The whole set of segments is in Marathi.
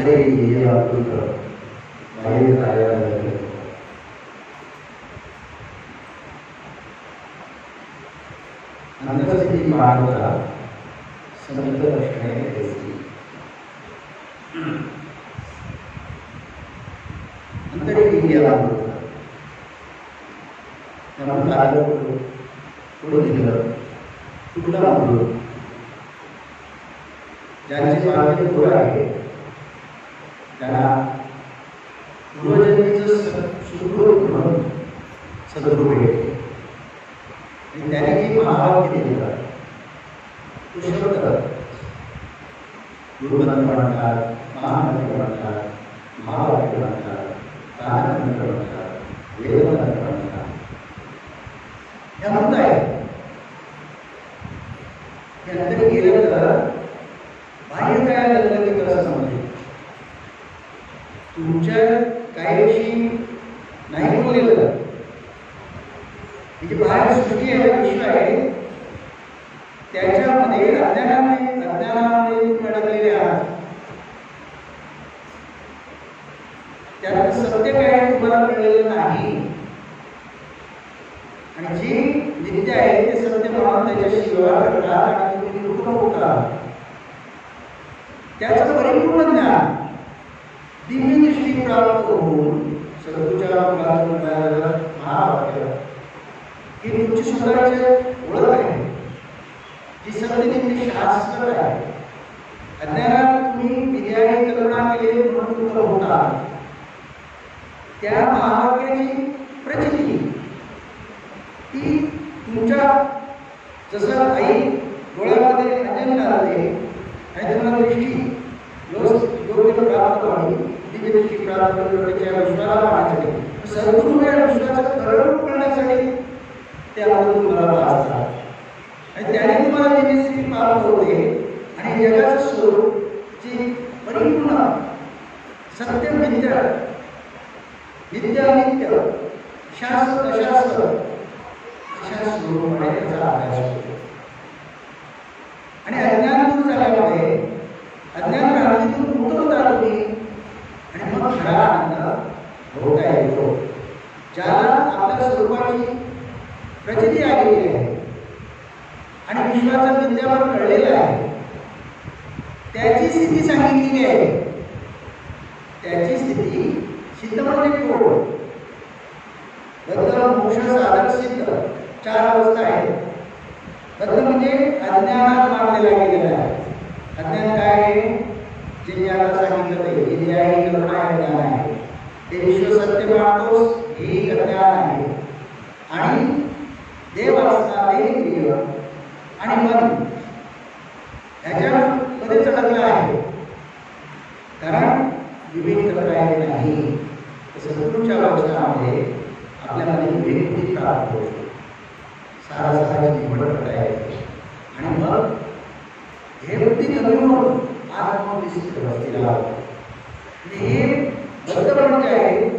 अंतरे वाटून बाहेर जायला लागले. अंतस्थिती मानवता संत लक्षणे ऐसी. अंतरे गेला म्हणून आलं पुढे दिलं कुठला अमृत ज्यांचे मार्ग पुढे आहे त्यांना पूर्वजन्मीचं सुखरूप म्हणून सद्गुरू भेटले आणि त्याने काही महावाक्य दिलं. तो शब्द गुरुमंत्र म्हणतात, महामंत्र म्हणतात, महावाक्य म्हणतात, प्राणमंत्र म्हणतात, वेदमंत्र म्हणतात. हे अमृत आहे. हे अंतर गेलं तर बाहेर काय लागलं ते कसं समजेल. तुमच्या काहीशी नाही बोललेलं म्हणजे बाहेर सृष्टी आहे, विश्व आहे, त्याच्यामध्ये अज्ञानामध्ये अडकलेले आहात. त्यात सत्य काय तुम्हाला कळलेलं नाही आणि जे नित्य आहे ते सत्य म्हणून त्याच्याशी व्यवहार करतात आणि तुम्ही दुःख होता. त्याचं परिपूर्ण ज्ञान दिव्य दृष्टी प्राप्त होऊन सद्गुरूच्या मुलातून मिळालेलं महावाक्य ही तुमची स्वतःची ओळख आहे, जी सत्यनित्य शास्त्र आहे. अज्ञानात तुम्ही विद्याने कल्पना केली म्हणून दुःख होता. त्या महावाक्याची प्रचिती ती तुमच्या जसं आई डोळ्यामध्ये अंजन घालते आणि तुम्हाला दृष्टी योग्य प्राप्त व्हावी, दिव्य दृष्टी प्राप्त करण्याच्या विश्वाला पाहण्यासाठी सद्गुरू या विश्वाचं खरं रूप करण्यासाठी ते आपण तुम्हाला पाहतात आणि त्याने तुम्हाला दिव्य दृष्टी प्राप्त होते आणि जगाचं स्वरूप जे परिपूर्ण सत्य मिथ्या नित्य अनित्य शास्त्र अशास्त्र अशा स्वरूपाने त्याचा अभ्यास होतो. आणि अज्ञान दूर झाल्यामुळे अज्ञान भ्रांतीतून मुक्त होता तुम्ही आणि मग खरा आनंद भोगता येतो. ज्याला आपल्या स्वरूपाची प्रचिती आलेली आहे आणि विश्वाचा विद्यावर कळलेला आहे त्याची स्थिती सांगितलेली आहे. त्याची स्थिती सिद्ध म्हणजे कोण? बद्ध, मोक्ष, साधक, सिद्ध चार अवस्था आहेत. बद्ध म्हणजे अज्ञानात मारलेला गेलेला आहे. अज्ञान काय आहे? जे ज्ञानाला सांगितलं ते जे आहे कल्पना आहे, ज्ञान आहे. ते विश्व सत्य मानतोस हे अज्ञान आहे. आणि देव असणारे प्रिय आणि मन ह्याच्यामध्ये चढकला आहे. कारण विवेक काय नाही. सद्गुरूच्या वचनामध्ये आपल्याला विवेक प्राप्त होतो. सारा निवड करता येते आणि मग हे बुद्धी कमी होऊन आत्मविश्वास व्यवस्थेला हे बद्धपण जे आहे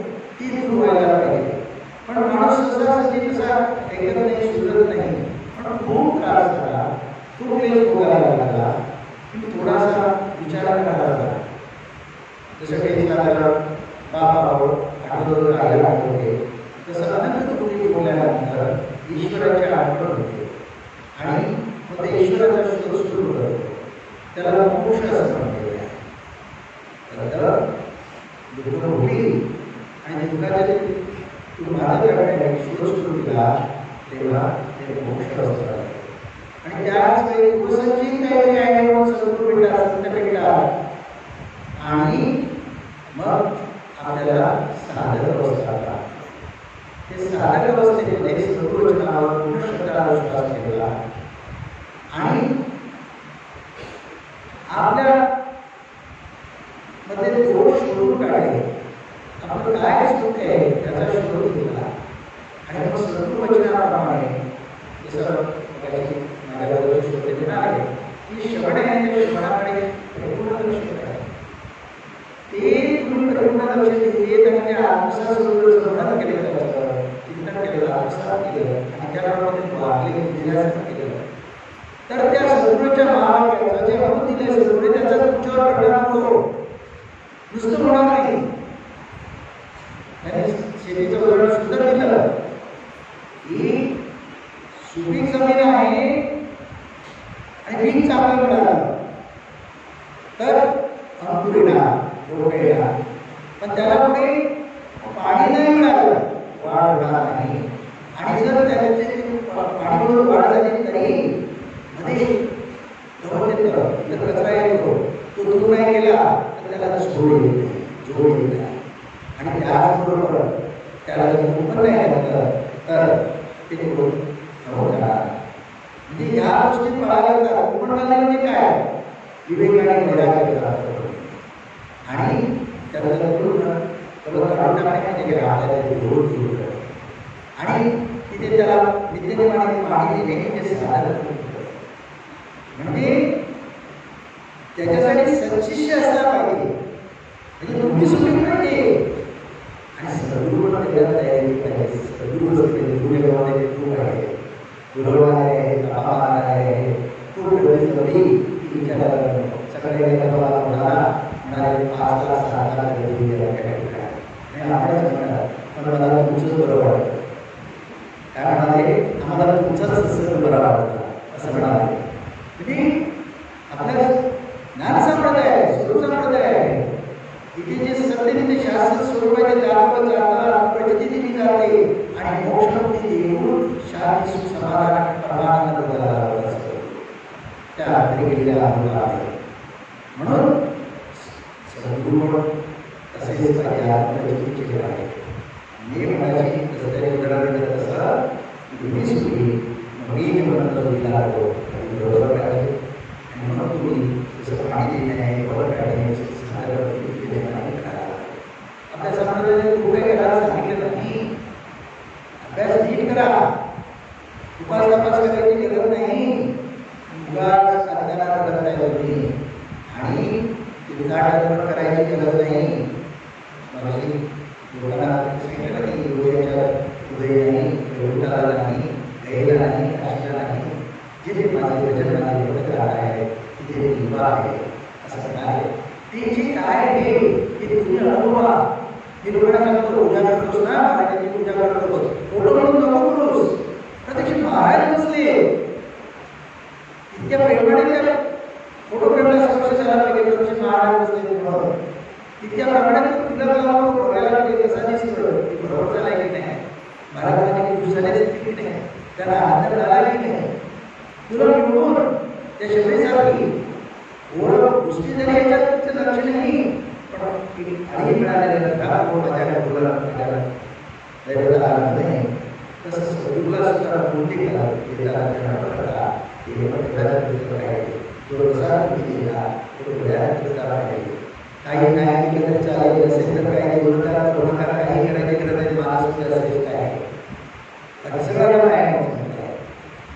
ती दूर व्हायला पाहिजे. पण माणूस सहजासहजी कसा ऐकत नाही, सुधरत नाही. पण खूप त्रास झाला, खूप क्लेश भोगायला लागला की थोडासा विचार करायला लागला. जसं काही झालं बापावर आठवत आलेला आठवते तसं अनंत गोष्टी बोलल्यानंतर ईश्वराची आठवण होते आणि मग ते ईश्वराचा शोध सुरू करतो. त्याला मोक्ष असं म्हणलेलं आहे. तर दुःख होईल आणि दुःखाचे तू मार्ग करण्यासाठी शोध सुरू केला तेव्हा ते मोक्ष असतात. आणि त्याच वेळी उपसंचित काही आहे म्हणून सद्गुरू भेटतात, संत भेटतात आणि मग आपल्याला साधक अवस्था. ते साधक अवस्थेमध्ये सद्गुरूच्या पूर्ण शब्दाला विश्वास ठेवला आणि आपल्या मध्ये दोष शोधून काढले. आपलं काय सुख आहे त्याचा शोध घेतला आणि मग सद्गुरू वचनाप्रमाणे जसं माझ्याबरोबर शोध देणार आहे की श्रवण आहे त्या श्रवणाकडे परिपूर्ण लक्ष आहे. ते तुम्ही परिपूर्ण लक्ष दिले आणि त्या आत्मसात श्रवण केलं, त्याचं चिंतन केलं, आत्मसात केलं आणि त्याप्रमाणे वागले दिल्यासारखं केलं तर त्या सद्गुरूच्या महावाक्याचं जे अमृत दिले सद्गुरू त्याचा तुमच्यावर परिणाम होतो. नुसतं होणार नाही. त्यांनी शेतीचं उदाहरण सुंदर दिलं की सुपीक जमीन आहे आणि पीक चांगलं मिळालं तर अंकुर येणार, रोप येणार. पण त्याला पुढे पाणी नाही मिळालं, वाढ होणार नाही. आणि जर त्याचे पाणी वाढ झाली तरी मध्ये गवत येतं, कचरा येतो, तो दूर नाही केला तर त्याला झोड येते. आणि त्याचबरोबर त्याला जर कुंपण नाही घातलं तर ते होणार. म्हणजे या गोष्टी पाळायला लागतात. कुंपण घालणे म्हणजे काय? विवेक आणि वैराग्य आणि त्याला काढून टाकणे आणि तिथे त्याला विद्यमाने पाणी देणे साधन. म्हणजे त्याच्यासाठी सत्शिष्य असला पाहिजे. म्हणजे तुम्ही सुरू पाहिजे आणि सद्गुरू त्याला तयारी पाहिजे. सद्गुरू गुरुदेवाने खूप आहे, गुरुवाने आहे, कामाने आहे, खूप वेळी विचारायला सकाळी म्हणाले 5 तास 6 तास आणि आपल्याच म्हणतात पण मला तुमचंच बरं वाटतं. काय म्हणाले? आम्हाला तुमचंच असं बरं वाटतं असं म्हणाले. म्हणजे आपल्या ज्ञान संप्रदाय आहे, स्वरूप संप्रदाय आहे. इथे जे सत्य शास्त्र स्वरूप आहे ते दाखवत जातं, प्रचिती जाते आणि मोक्षमुक्ती देऊन शांती सुख समाधान परमानंद झाला असतो. त्या आतरी गेलेल्या आहे. म्हणून सद्गुरू तसेच पाहिजे आत्मचिती केले आहे. मी म्हणायची जसं तरी उदाहरण देत तसं तुम्ही सुखी मी म्हणतो दिला तो बरोबर पाहिजे. आणि म्हणून तुम्ही जसं पाणी देणे आहे बरोबर पाहिजे आपल्या समाजाने खूप काही करायला सांगितलं नाही. अभ्यास नीट करा, उपास तपास करायची गरज नाही. उगाच अज्ञानात करत नाही तुम्ही आणि उद्घाटन करायची गरज नाही. लोकांना सांगितलं की उदयाच्या उदय नाही, उठाला नाही, गैला नाही, काशीला नाही. जिथे माझे वचन माझे वचन आहे तिथे लिंबा आहे असं म्हणाले. ते जे काय आहे ते तुम्ही अनुभवा. मी लोकांना सांगतो पूजा करतोस ना, महाराजांची पूजा करतोस, फोटो म्हणून नको करूस. प्रत्यक्ष महाराज नसले इतक्या प्रेमाने त्या फोटो प्रेमाला स्पर्श झाला पाहिजे. प्रत्यक्ष महाराज नसले इतक्या प्रमाणात तुला लावून बघायला पाहिजे कसा दिसतो, बरोबर झाला की नाही, महाराजांनी खुश झाले की नाही, त्यांना आनंद झाला की नाही. तुला मिळून त्या शबरीसारखी ओळख गोष्टी जरी याच्यात लक्ष नाही पण आणि मिळालेलं माझ्या मुलाला दैवता आनंद नाही. तसं सद्गुरूला सुद्धा कोणती कला येतात हे काही नाही केलं चालेल असेल तर काही बोलतात थोडंफार काही करायची गरज आहे. माणूस असेल काय सगळं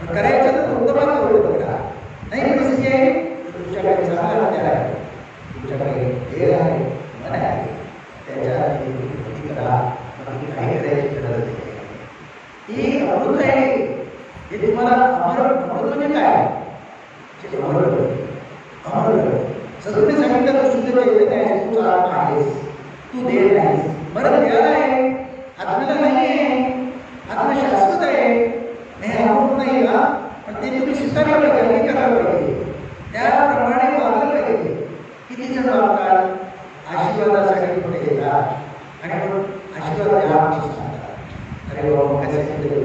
पण करायचं तर उत्तमात तेवढं करा. नाही परिस्थिती आहे तुमच्याकडे चांगला हत्यार आहे, तुमच्याकडे वेळ आहे, मन आहे, त्याच्या करा. काही करायची गरज नाही. ही अमृत आहे. हे तुम्हाला अमर अमृत म्हणजे काय? अमर सगळं सांगितलं तू शुद्ध चैतन्य आहेस, तू आत्मा आहेस, तू देह नाहीस. बरं देह आहे, आत्म्याला नाही आहे, आत्मा शाश्वत आहे. हे अमृत नाही का? पण ते तुम्ही स्वीकारलं पाहिजे, अंगीकारलं पाहिजे, त्याप्रमाणे वागलं पाहिजे. किती जण वागतात आशीर्वादासाठी पुढे येतात आणि मग आशीर्वाद द्या म्हणून सांगतात. अरे बाबा काय सांगितलं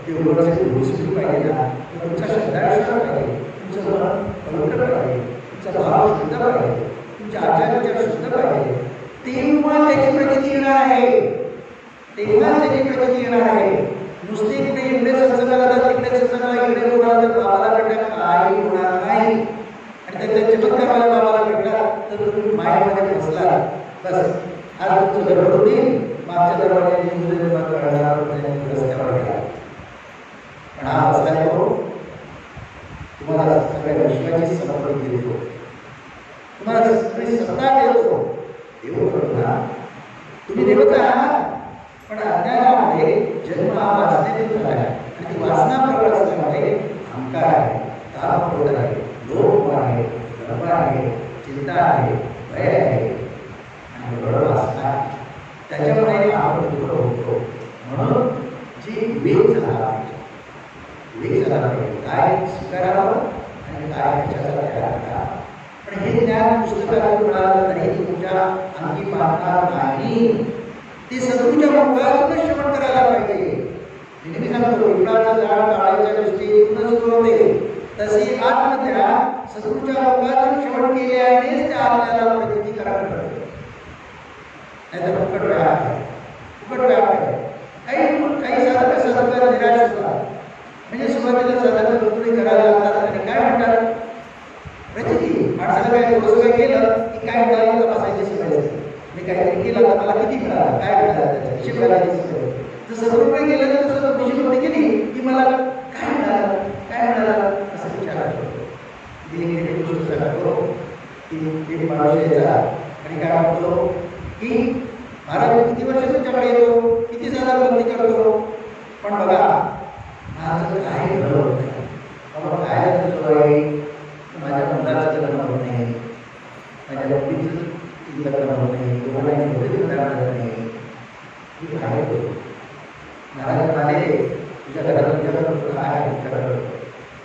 ते उलट गोष्टी पाहिजे ना, तुमचा श्रद्धाविश्वास पाहिजे, तुमचं मन पवित्र पाहिजे, तुमचा भाव शुद्ध पाहिजे, तुमच्या आचार्याच्या शुद्ध पाहिजे. तेव्हा त्याची प्रगती येणार आहे, तेव्हा त्याची प्रगती येणार आहे. नुसते इकडे सत्संगाला जात, तिकडे सत्संगाला इकडे बोलायला तर बाबाला भेटणार काही होणार नाही. आणि त्याच्या चमत्काराला बाबाला भेटणार तर तुम्ही मायेमध्ये बसला बस. आज तुमचं दरवाजा होईल, मागच्या दरवाजाने रस्त्यावर गेला. पण हा बसला तो तुम्हाला सगळ्या विश्वाची समर्पण देतो, तुम्हाला सगळी सत्ता देतो. देव ना तुम्ही देवता आहात, पण अज्ञानामध्ये जन्म हा वासनेतून झाला आहे आणि ती वासना प्रबळ असल्यामुळे अहंकार आहे, ताप आहे, लोभ आहे, गर्भ आहे, चिंता आहे, भय आहे, आणि बरोबर असणार त्याच्यामुळे आपण दुःख होतो. म्हणून जी विवेक झाला पाहिजे काय स्वीकारावं आणि काय त्याच्याचा त्याग करावा. पण हे ज्ञान पुस्तकातून मिळालं तरी तुमच्या अंगी पाहणार नाही. ते सद्गुरूच्या मुखातूनच श्रवण करायला पाहिजे. नेहमी सांगतो विप्राचं झाड काळाच्या दृष्टीतूनच फुलवते, तशी आत्मज्ञा सद्गुरूच्या मुखातून श्रवण केल्यानेच त्या आत्म्याला प्रगती करावी लागते. नाहीतर फुकट व्याप आहे. काही साधक निराश होतात. म्हणजे सुरुवातीला साधक नोकरी करायला लागतात आणि काय म्हणतात प्रचिती माणसाला काय थोडंसं काय केलं की काय मिळालं तर बसायची सवय असते. मी काहीतरी केलं तर मला किती मिळालं काय मिळालं त्याच्या हिशेब करायची सवय. जसं सगळं केलं तर तसं हिशेब केली की मला काय मिळालं असं विचार करतो. एक गोष्ट सांगतो की माणूस यायचा आणि काय म्हणतो की महाराज किती वर्ष तुमच्याकडे येतो, किती साधा बंदी करतो, पण बघा माझं काय घडवत नाही. बाबा काय सोय माझ्या मुलाचं लग्न होत नाही, माझ्या मुलीचं लग्न होत नाही, कोणाला नोकरी करणार नाही. मी काय करतो महाराज म्हणाले तुझ्या घरात काय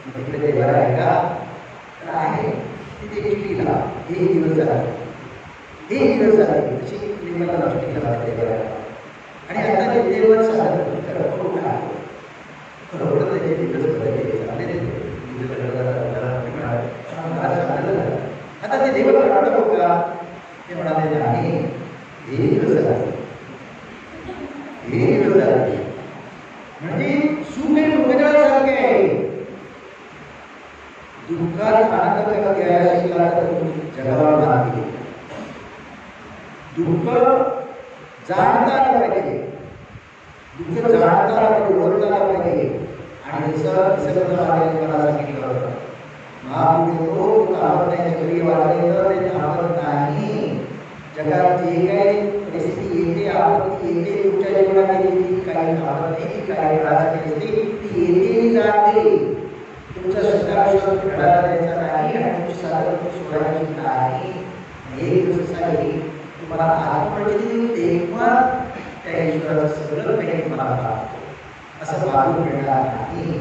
तिकडे ते बरं आहे का तर आहे. तिथे चिठ्ठीला एक दिवस झाला तशी निर्मला चिठ्ठीला आणि आता ते देवर साधन खरोखर त्याचे दिवस बदलले आता ते देव काढतो का ते म्हणाले नाही हे दिवस म्हणजे सुख हे मृगजळासारखे आहे. दुःखात आनंद घ्यायला शिकला तर जगाला लागते. दुःख जाणता आलं पाहिजे, दुःख जाणता आलं ओळखता आलं पाहिजे. आणि जसं निसर्गाने मला सांगितलं होतं महापुरुष तो आवडत नाही चक्री वाढले तर ते आवडत नाही. जगात जे काही परिस्थिती येते आपत्ती येते तुमच्या जीवनात येते काही आवडत नाही काही काळाची असते ती येते जाते. तुमचा सत्ताविश्वास घडायला द्यायचा नाही आणि तुमची साधन सोडायची नाही. एक दिवसासाठी तुम्हाला आत्मप्रचिती तेव्हा त्या ईश्वराचं सगळं काही तुम्हाला असं वागून मिळणार नाही.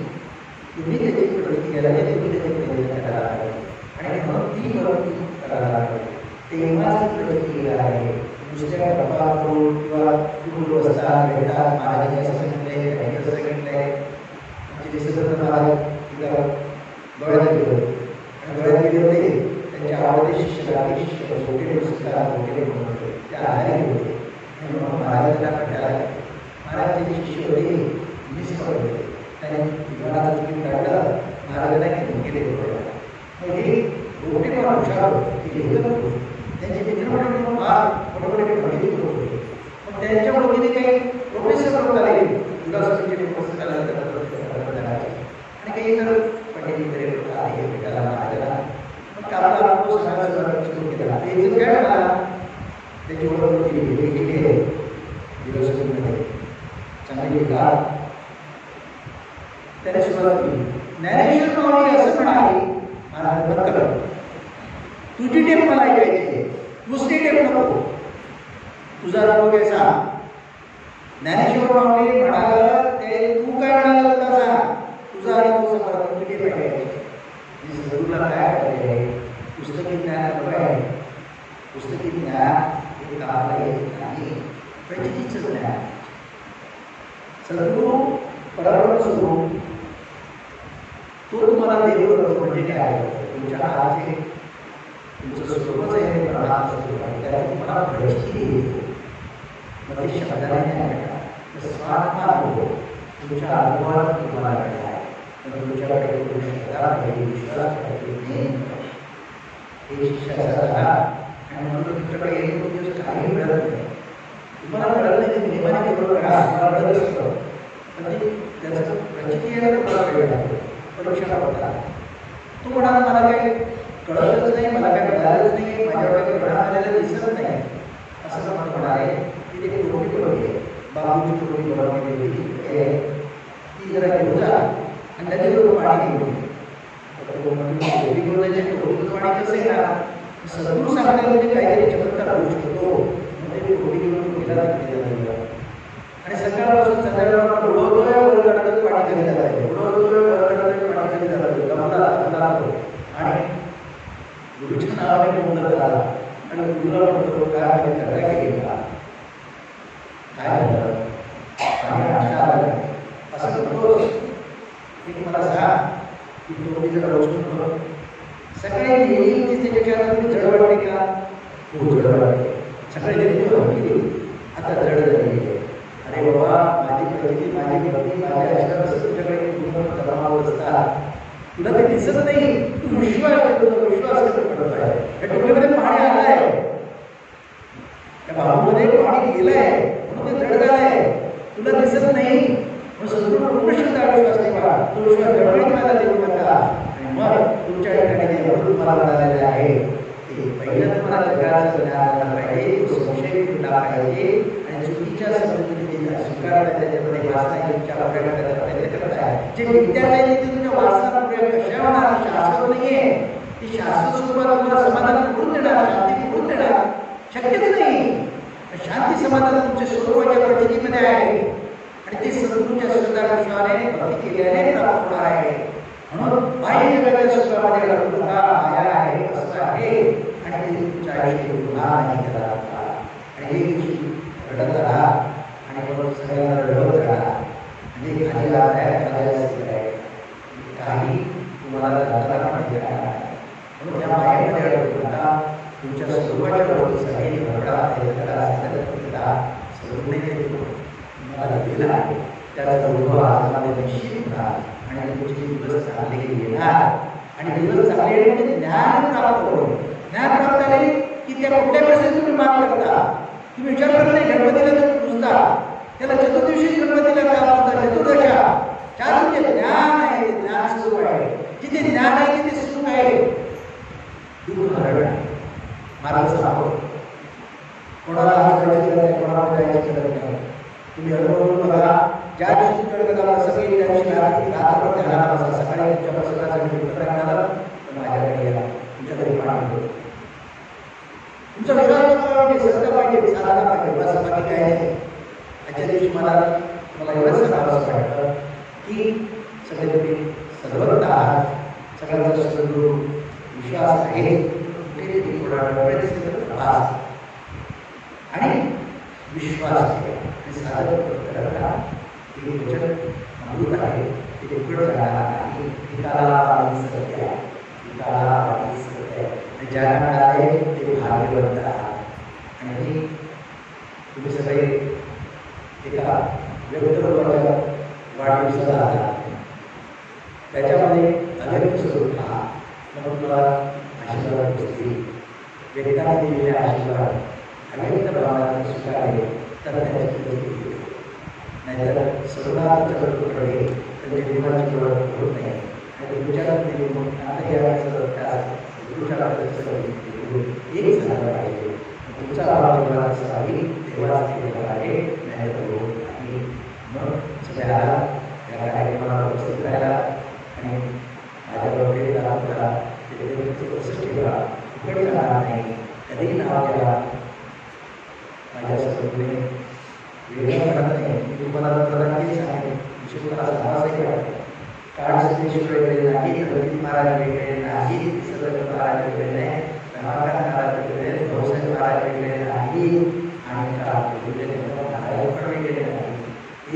तुम्ही त्याची प्रगती केला नाही, तुम्ही त्याची प्रगती करायला पाहिजे आणि मग ती प्रगती करायला पाहिजे. तेव्हाच प्रगती आहे. दुसऱ्या प्रभावाकडून किंवा गुरु असतात भेटतात महाराजांनी असं सांगितलंय काही असं सांगितलंय म्हणजे दिसत महाराज डोळ्यात गेलो आणि डोळ्यात गेले होते त्यांच्या आवडते शिष्याला छोटे पुस्तकात मोठे होते त्या आधारे होते. महाराजांना भेटायला महाराजांचे शिष्य होते मिस होते त्यांनी विमानाचं तिकीट काढलं महाराजांना घेऊन गेले होते. हे मोठे पण हुशार होते त्यांचे मित्रमंडळी फार मोठे पंडित होते. पण त्यांच्या ओळखीने काही प्रोफेसर लोक आले विलासाचे पुस्तकाला आणि काही इतर पंडित वगैरे लोक आले भेटायला महाराजांना. मग आपला अनुभव सांगायला सुरू केला. ते काय म्हणाला त्याची ओळख होती वेगवेगळी विलासामध्ये चांगली गाड त्याने सुरुवात केली. ज्ञानेश्वर माऊली असं म्हणाले महाराज बंद कर तुझी टेप मला ऐकायची दुसरी टेप नको तुझा अनुभव घ्यायचा. ज्ञानेश्वर माऊली म्हणाला ते तू काय म्हणाला तसा तुझा अनुभव सांगा तुझी टेप ऐकायची. सद्गुरूला काय पाहिजे पुस्तकी ज्ञान नको आहे. पुस्तकी ज्ञान हे कामाला येत नाही. प्रचितीचं ज्ञान सद्गुरू परम स्वरूप तो तुम्हाला देव करतो म्हणजे काय तुमच्या हातचे तुमचं स्वरूपच आहे परमात्मा स्वरूप आहे त्याला तुम्हाला प्रचिती येते. मग ते शब्दाने नाही भेटणार स्वात्मा होतो तुमच्या अनुभवात तुम्हाला भेटणार आहे. पण तुमच्याकडे विश्वास हे शिष्याचा झाला आणि म्हणून तुमच्याकडे एक दिवस काही मिळत नाही. तुम्हाला कळत नाही की नियमाने केवळ तुम्हाला मिळत असतं पण ते त्याचं प्रचिती यायला तुम्हाला वेळ लागतो परीक्षा होता. तो म्हणाला मला काही कळतच नाही मला काही मिळालंच नाही माझ्यावर काही परिणाम झालेला दिसत नाही असं मत म्हणाले. तिथे टोपी होती बाबूची टोपी बनवली ती जरा घेऊन जा आणि त्याच्यावर पाणी घेऊन टोपी घेऊन जायचे टोपीचं पाणी कसं येणार. सद्गुरू सांगता म्हणजे काहीतरी चमत्कार होऊ शकतो. मध्ये कोटी घेऊन गेला आणि सकाळपासून संध्याकाळपर्यंत उडवतोय वर काढतोय पाणी खाली जातंय, उडवतोय वर काढतोय पाणी खाली जातोय, दमला आणि गुरुच्या नावाने बोलत आला आणि गुरुला म्हणतो काय करता गेला काय झालं आणि अशा आला असं म्हणतोस की मला सांग की तुम्ही जर रोजून सकाळी नेहमी होती त्याच्यात तुम्ही जड वाटते का? खूप जड वाटते. सकाळी नेहमी आता जड झाली. अरे बाबा माझी प्रगती माझी भक्ती माझ्या आयुष्यात तुझ्याकडे पूर्ण दबाव असतात, तुला ते दिसत नाही, तू विश्वास पडत आहे. त्या डोक्यामध्ये पाणी आलंय, त्या बाबूमध्ये पाणी गेलंय म्हणून ते जड झालंय, तुला दिसत नाही म्हणून सद्गुरू पूर्ण शब्द विश्वास ठेवा. तो विश्वास दडपणी माझा देऊ नका आणि मग तुमच्या ठिकाणी जे अमृत तुम्हाला मिळालेले आहे ते पहिलं तुम्हाला जगाचं ज्ञान झालं पाहिजे, तो संशय तुटला पाहिजे आणि चुकीच्या समजुतीने स्वीकारता त्याच्यामध्ये वासना इच्छा पूर्ण करायचा प्रयत्न करत आहे. जे विद्यार्थी आहे ते तुमच्या वासना पूर्ण कशा होणार? शाश्वत नाहीये, ती शाश्वत स्वरूपात तुम्हाला समाधान करून देणार, शांती करून देणार शक्यच नाही. शांती समाधान तुमच्या स्वरूपाच्या प्रतीमध्ये आहे आणि ते सद्गुरूच्या सुधारणाने भक्ती केल्याने प्राप्त होणार आहे. म्हणून बाह्य जगाच्या सुखामध्ये अडकू नका, माया आहे असं आहे आणि ते तुमच्या आयुष्यात गुन्हा नाही करत आणि एक दिवशी रडत राहा आणि मग सगळ्यांना रडवत राहा म्हणजे खाली काही तुम्हाला जाताना पण देणार नाही. म्हणून त्या मायेमध्ये अडकू नका, तुमच्या स्वरूपाच्या प्रवृत्तीसाठी घबरा तुम्हाला दिला आहे त्याचा अनुभव आजमध्ये निश्चित होणार आणि तुमचे दिवस चांगले येणार आणि दिवस चांगले म्हणजे ज्ञान प्राप्त होईल. ज्ञान प्राप्त झाले की त्या कुठल्या परिस्थितीत तुम्ही मात करता. तुम्ही विचार करत नाही गणपतीला तुम्ही पुजता, त्याला चतुर्दिवशी गणपतीला का पुजता? चतुर्दशा चार म्हणजे ज्ञान आहे, ते ज्ञान स्वरूप आहे. जिथे ज्ञान आहे तिथे सुख आहे. दुःख हरण मार्ग सांगतो, कोणाला हात करायची गरज नाही, कोणाला जायची गरज नाही. तुम्ही अनुभव बघा, ज्या दिवशी तुमच्याकडे सगळी त्या दिवशी रात्रभर ध्यानात बसा. सकाळी तुमच्या प्रसंगासाठी उत्तरायण आलं तर माझ्याकडे या, तुमच्याकडे पाणी होतं. तुमचा विश्वास सत्य पाहिजे, साधना पाहिजे, बस बाकी काय नाही. आजच्या दिवशी मला एवढंच सांगावं वाटतं की सगळे तुम्ही सर्वत्र आहात, सगळ्यांचा सद्गुरू विश्वास आहे, आणि विश्वास साधन करता ते वचन अमृत आहे, ते उघड जाणार नाही. पिकाला सत्य आहे, पिकाला सत्य आहे. ज्या काळात ते भाग्यवंत आहात आणि तुम्ही सगळे एका व्यक्तित्वाच्या वाढदिवसाला आहात. त्याच्यामध्ये अनेक स्वरूप हा मग तुम्हाला आशीर्वाद दिसतील. व्यक्ताने दिलेले आशीर्वाद अनेक भावना स्वीकारले तर त्याची नाहीतर सर्वात चढकडे त्यांच्या जीवनाची ओळख होत नाही आणि तुमच्याकडे एक झालं पाहिजे. तुमचा भाव जेव्हा असावी तेव्हाच ते होणार आहे, नाही तर होत नाही. मग सगळ्याला या कार्यक्रमाला उपस्थित राहिला आणि माझ्याबरोबर काम करा, कसं ठेवा, उघड जाणार नाही, कधीही नाव घ्या. माझ्या सगळे वेगळं करत नाही. मी तुम्हाला प्रधानमंत्री सांगेन विशेषतः समाजाचे वाटते काळ सिद्धेश्वर वेगळे नाही, गणपती महाराज वेगळे नाही, सदर महाराज वेगळे नाही, रमाकांत महाराज वेगळे नाही, भाऊसाहेब महाराज वेगळे नाही आणि महाराज पण वेगळे नाही.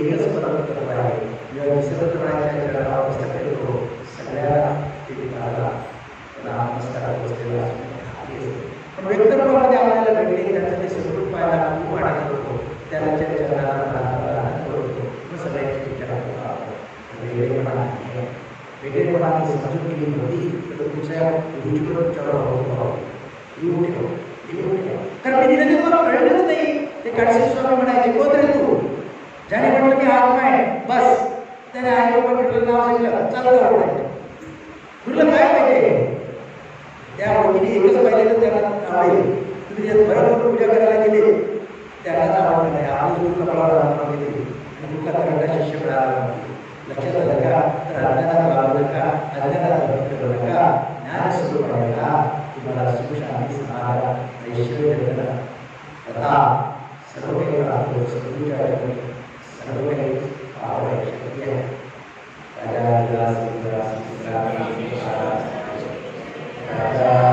एकच परमतत्व आहे. जेव्हा निसर्गप्रमाणाच्या चरणावर मस्तक ठेवतो सगळ्याला ते काळाला नमस्कार बसलेला पण व्यक्तित्वामध्ये आपल्याला वेगळे त्यांचं ते स्वरूप पाहायला खूप आनंद होतो. त्यांच्या चरणाला करतो मग सगळ्यांची विचार वेगळेपणा आहे. वेगळेपणाने समजून केली नव्हती तर तुमच्या उजवीकडे तुमच्यावर येऊ ठेव. कारण मी दिलं तुम्हाला कळलंच नाही. ते काळसे स्वामी म्हणायचे कोण रे तू? ज्याने म्हटलं की आत्मा आहे बस त्याने आई बाबा म्हटलं नाव सांगितलं चालतं आवडायचं. तुला काय पाहिजे? त्या ओळखीने एकच पाहिजे तर त्यांना आवडेल. तुम्ही ज्या बरोबर पूजा करायला गेले त्यांना आवडलं नाही. आपण जो कपाळाला गेले आणि कुठला करंडा शिष्य मिळाला लक्षात आलं का? तर अज्ञानात वागू नका, अज्ञानात भक्ती करू नका, ज्ञान स्वरूप तुम्हाला सुख शांती समाधान ऐश्वर्य आता सर्व काही प्राप्त सद्गुरूच्या ठिकाणी सर्व काही पाहावं शक्य आहे. राजा राजा